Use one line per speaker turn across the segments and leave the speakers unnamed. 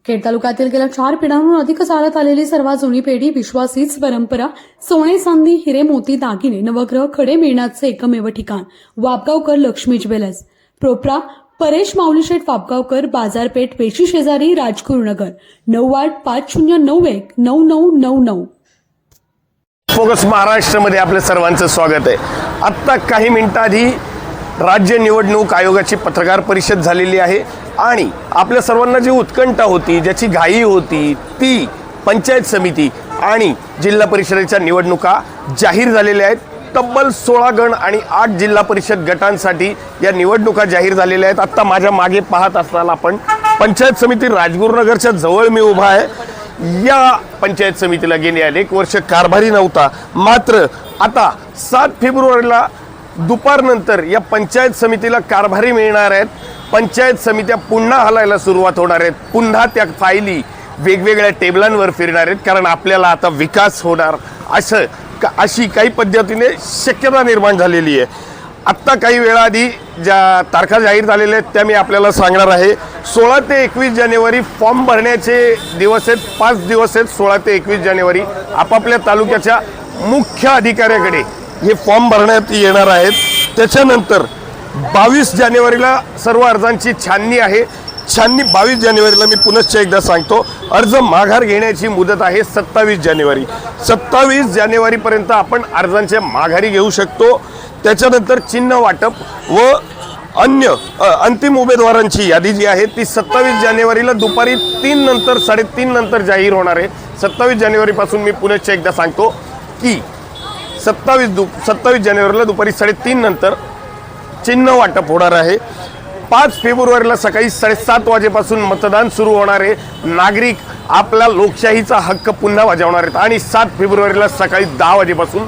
खेड तालुक्यातील गेल्या 4 पिढ्यांहून अधिक चालत आलेली सर्वात जुनी पेढी, विश्वास हीच परंपरा, सोने चांदी हिरे मोती दागिने नवग्रह खडे मिळण्याचे एकमेव ठिकाण वापगावकर लक्ष्मी ज्वेलर्स, प्रोप्रा परेश माऊलीशेठ वापगावकर, बाजारपेठ वेशी शेजारी, राजगुरुनगर, 9850919999।
फोकस महाराष्ट्रामध्ये आपल्या सर्वांचं स्वागत आहे। आत्ता काही मिनिटांआधी राज्य निवडणूक आयोगाची पत्रकार परिषद झालेली आहे आणि आपल्या सर्वांना जी उत्कंठा होती, ज्याची घाई होती, ती पंचायत समिती आणि जिल्हा परिषदेच्या निवडणुका जाहीर झालेल्या आहेत। तब्बल 16 गण आणि 8 जिल्हा परिषद गटांसाठी या निवडणुका जाहीर झालेल्या आहेत। आता माझ्या मागे पाहत असताना आपण पंचायत समिती राजगुरुनगरच्या जवळ मी उभा आहे। या पंचायत समितीला गेली अनेक वर्ष कारभारी नव्हता, मात्र आता 7 फेब्रुवारीला दुपारनंतर या पंचायत समितीला कारभारी मिळणार आहेत। पंचायत समित्या पुन्हा हलायला सुरुवात होणार आहेत, पुन्हा त्या फायली वेगवेगळ्या टेबलांवर फिरणार आहेत, कारण आपल्याला आता विकास होणार अशी काही पद्धतीने शक्यता निर्माण झालेली आहे। आत्ता काही वेळाआधी ज्या तारखा जाहीर झालेल्या आहेत त्या मी आपल्याला सांगणार आहे। 16 ते 21 जानेवारी फॉर्म भरण्याचे दिवस आहेत, 5 दिवस आहेत। 16 ते 21 जानेवारी आपापल्या तालुक्याच्या मुख्य अधिकाऱ्याकडे हे फॉर्म भरण्यात येणार आहेत। त्याच्यानंतर 22 जानेवारीला सर्व अर्जांची छाननी आहे। छाननी 22 जानेवारीला, मी पुनश्च एकदा सांगतो, अर्ज माघार घेण्याची मुदत आहे 27 जानेवारी। 27 जानेवारीपर्यंत आपण अर्जांचे माघारी घेऊ शकतो। त्याच्यानंतर चिन्ह वाटप व अन्य अंतिम उमेदवारांची यादी जी आहे ती 27 जानेवारीला दुपारी 3 नंतर 3:30 नंतर जाहीर होणार आहे। 27 जानेवारीपासून मी पुनश्च एकदा सांगतो की 27 जानेवारीला दुपारी 3:30 नंतर चिन्ह वाटप होणार आहे। 5 फेब्रुवारीला सकाळी 7:30 वाजेपासून मतदान सुरू होणार आहे। नागरिक आपला लोकशाहीचा हक्क पुन्हा बजावणार आहेत आणि 7 फेब्रुवारीला सकाळी 10 वाजेपासून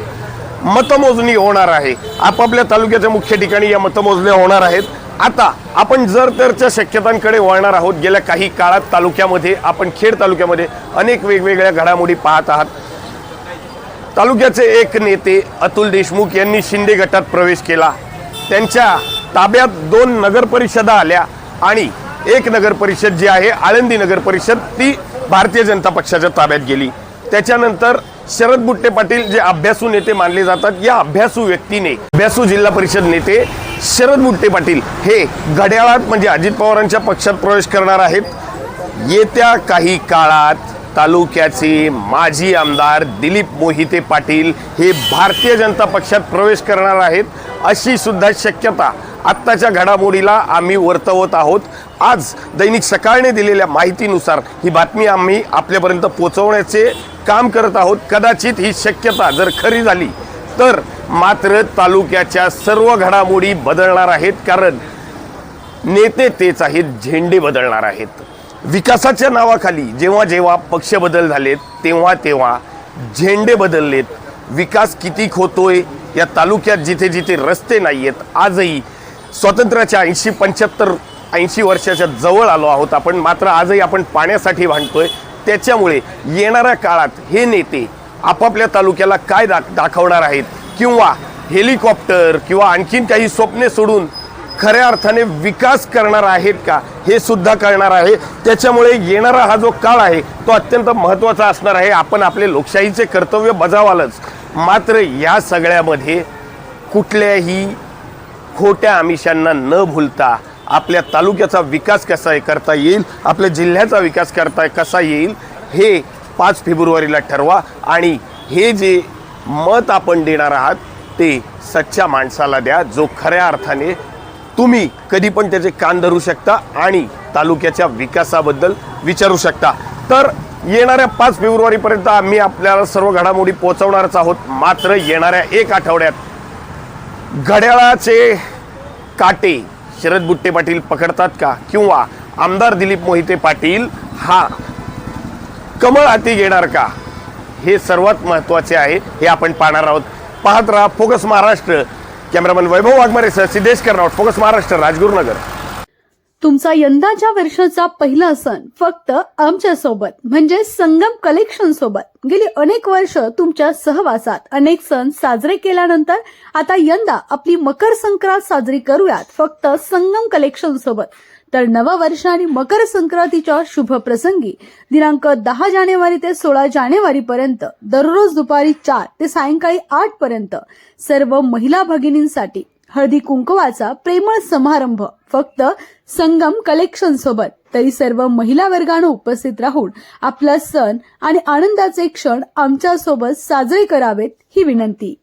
मतमोजणी होणार आहे। आपापल्या तालुक्याच्या मुख्य ठिकाणी या मतमोजण्या होणार आहेत। आता आपण जर तरच्या शक्यतांकडे वळणार आहोत। गेल्या काही काळात तालुक्यामध्ये, आपण खेड तालुक्यामध्ये अनेक वेगवेगळ्या घडामोडी पाहत आहात। तालुक्याचे एक नेते अतुल देशमुख यांनी शिंदे गटात प्रवेश केला। त्यांच्या ताब्यात 2 नगर परिषदा आल्या आणि एक नगर परिषद जी आहे आळंदी नगर परिषद, ती भारतीय जनता पक्षाच्या ताब्यात गेली। त्याच्यानंतर शरद बुट्टे पाटील जे अभ्यासू नेते मानले जातात, या अभ्यासू व्यक्तीने, अभ्यासू जिल्हा परिषद नेते शरद बुट्टे पाटील हे घड्याळात म्हणजे अजित पवारांच्या पक्षात प्रवेश करणार आहेत। येत्या काही काळात तालुक्याचे माजी आमदार दिलीप मोहिते पाटील हे भारतीय जनता पक्षात प्रवेश करणार आहेत, अशी सुद्धा शक्यता आत्ताच्या घडामोडीला आम्ही वर्तवत आहोत। आज दैनिक सकाळने दिलेल्या माहितीनुसार ही बातमी आम्ही आपल्यापर्यंत पोहोचवण्याचे काम करत आहोत। कदाचित ही शक्यता जर खरी झाली तर मात्र तालुक्याच्या सर्व घडामोडी बदलणार आहेत, कारण नेते तेच आहेत, झेंडे बदलणार आहेत। विकासाच्या नावाखाली जेव्हा जेव्हा पक्ष बदल झालेत तेव्हा झेंडे बदललेत। विकास किती होतोय या तालुक्यात, जिथे जिथे रस्ते नाहीयेत, आजही स्वातंत्र्याच्या 80 वर्षाच्या जवळ आलो आहोत आपण, मात्र आजही आपण पाण्यासाठी भांडतोय। त्याच्यामुळे येणाऱ्या काळात हे नेते आपापल्या तालुक्याला काय दाखवणार आहेत, किंवा हेलिकॉप्टर किंवा आणखीन काही स्वप्ने सोडून खऱ्या अर्थाने विकास करणार आहेत का, हे सुद्धा कळणार आहे। त्याच्यामुळे येणारा हा जो काळ आहे तो अत्यंत महत्त्वाचा असणार आहे। आपण आपले लोकशाहीचे कर्तव्य बजावालच, मात्र या सगळ्यामध्ये कुठल्याही खोट्या आमिषांना न भूलता आपल्या तालुक्याचा विकास कसा करता येईल, आपल्या जिल्ह्याचा विकास कसा येईल, हे 5 फेब्रुवारीला ठरवा आणि हे जे मत आपण देणार आहात ते सच्च्या माणसाला द्या, जो खऱ्या अर्थाने तुम्ही कधी पण त्याचे कान धरू शकता आणि तालुक्याच्या विकासाबद्दल विचारू शकता। तर येणाऱ्या 5 फेब्रुवारीपर्यंत आम्ही आपल्याला सर्व घडामोडी पोहोचवणारच आहोत, मात्र येणाऱ्या 1 आठवड्यात घड्याळाचे काटे शरद बुट्टे पाटील पकडतात का, किंवा आमदार दिलीप मोहिते पाटील हा कमळ हाती घेणार का, हे सर्वात महत्त्वाचे आहे। हे आपण पाहणार आहोत। पाहत रहा फोकस महाराष्ट्र। कॅमेरामन वैभव वाघमारेसह सिद्धेश कर्नावट, फोकस महाराष्ट्र, राजगुरुनगर।
तुमचा यंदाच्या वर्षाचा पहिला सण फक्त आमच्या सोबत म्हणजे संगम कलेक्शन सोबत। गेली अनेक वर्ष तुमच्या सहवासात अनेक सण साजरे केल्यानंतर आता यंदा आपली मकर संक्रांत साजरी करूयात फक्त संगम कलेक्शन सोबत।
तर नववर्ष आणि मकर संक्रांतीच्या शुभ प्रसंगी दिनांक 10 जानेवारी ते 16 जानेवारी पर्यंत दररोज दुपारी 4 ते सायंकाळी 8 पर्यंत सर्व महिला भगिनींसाठी हळदी कुंकवाचा प्रेमळ समारंभ फक्त संगम कलेक्शन सोबत. तरी सर्व महिला वर्गाने उपस्थित राहून आपला सण आणि आनंदाचे क्षण आमच्या सोबत साजरे करावेत ही विनंती.